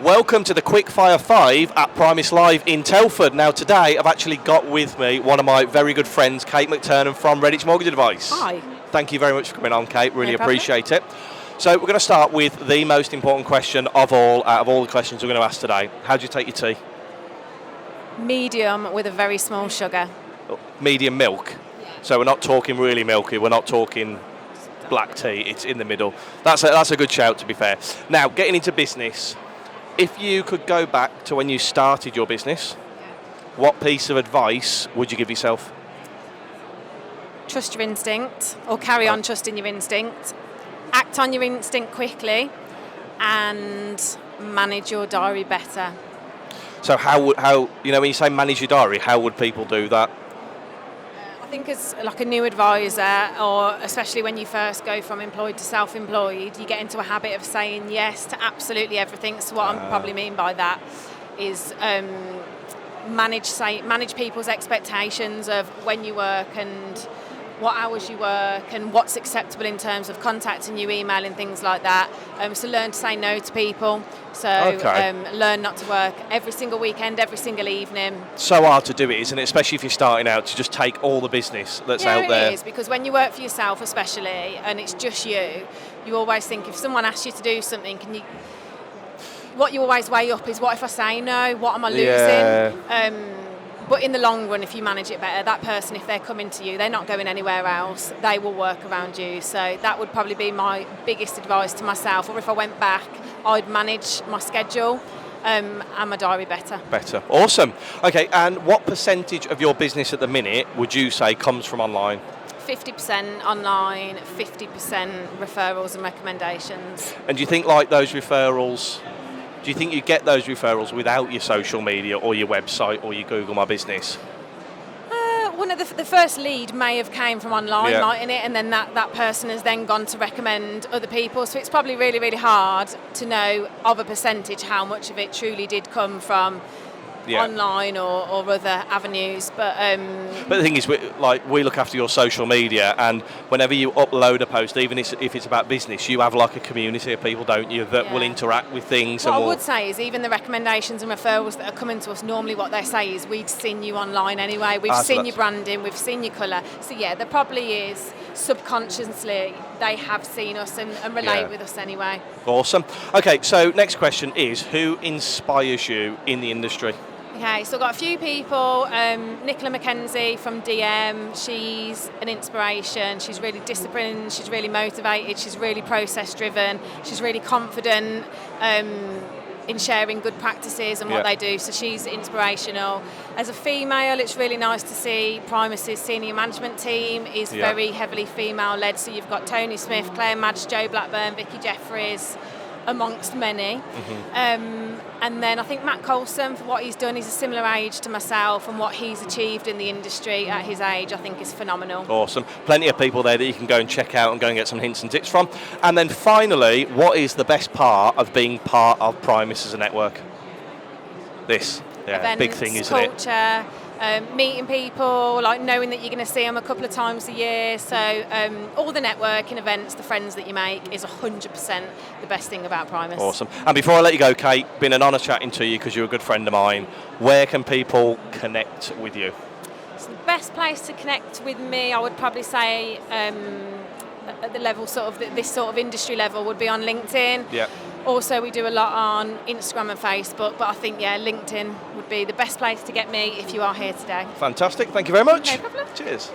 Welcome to the Quickfire 5 at PRIMIS Live in Telford. Now today I've actually got with me one of my very good friends, Kate Mcternan from Redditch Mortgage Advice. Hi. Thank you very much for coming on, Kate. Really No problem. appreciate it. So we're going to start with the most important question of all, out of all the questions we're going to ask today. How do you take your tea? Medium with a very small sugar. Medium milk. So we're not talking really milky, we're not talking black tea, it's in the middle. That's a good shout, to be fair. Now, getting into business, if you could go back to when you started your business, what piece of advice would you give yourself? Trust your instinct, or carry on trusting your instinct. Act on your instinct quickly, and manage your diary better. So how when you say manage your diary, how would people do that? I think as like a new advisor, or especially when you first go from employed to self-employed, you get into a habit of saying yes to absolutely everything. So what I probably mean by that is manage people's expectations of when you work and what hours you work and what's acceptable in terms of contacting you, emailing, things like that. So learn to say no to people. So learn not to work every single weekend, every single evening. So hard to do it, isn't it? Especially if you're starting out, to just take all the business that's out there. Yeah, it is, because when you work for yourself especially, and it's just you always think if someone asks you to do something, what you always weigh up is, what if I say no? What am I losing? Yeah. But in the long run, if you manage it better, that person, if they're coming to you, they're not going anywhere else. They will work around you. So that would probably be my biggest advice to myself. Or if I went back, I'd manage my schedule and my diary better. Better. Awesome. Okay, and what percentage of your business at the minute would you say comes from online? 50% online, 50% referrals and recommendations. And do you think like those referrals, do you think you get those referrals without your social media or your website or your Google My Business? One of the first lead may have came from online, lighting it, and then that person has then gone to recommend other people. So it's probably really, really hard to know of a percentage how much of it truly did come from online or other avenues. But the thing is, we look after your social media, and whenever you upload a post, even if it's about business, you have like a community of people, don't you, that will interact with things. What I would say is even the recommendations and referrals that are coming to us, normally what they say is, we've seen you online anyway, we've seen your branding, we've seen your colour. So yeah, there probably is subconsciously they have seen us and relate with us anyway. Awesome. Okay, so next question is, who inspires you in the industry? Okay, so I've got a few people. Nicola McKenzie from DM, she's an inspiration. She's really disciplined, she's really motivated, she's really process driven, she's really confident in sharing good practices and what they do, so she's inspirational. As a female, it's really nice to see PRIMIS' senior management team is very heavily female led, so you've got Tony Smith, Claire Madge, Jo Blackburn, Vicky Jeffries, amongst many. And then I think Matt Colson, for what he's done, he's a similar age to myself, and what he's achieved in the industry at his age I think is phenomenal. Awesome. Plenty of people there that you can go and check out and go and get some hints and tips from. And then finally, what is the best part of being part of PRIMIS as a network? This. Yeah, events, big thing, isn't culture, meeting people, like knowing that you're going to see them a couple of times a year. So all the networking events, the friends that you make is 100% the best thing about PRIMIS. Awesome. And before I let you go, Kate, been an honour chatting to you because you're a good friend of mine. Where can people connect with you? So the best place to connect with me, I would probably say at the level this sort of industry level, would be on LinkedIn. Yeah. Also, we do a lot on Instagram and Facebook, but I think, LinkedIn would be the best place to get me if you are here today. Fantastic. Thank you very much. No problem. Cheers.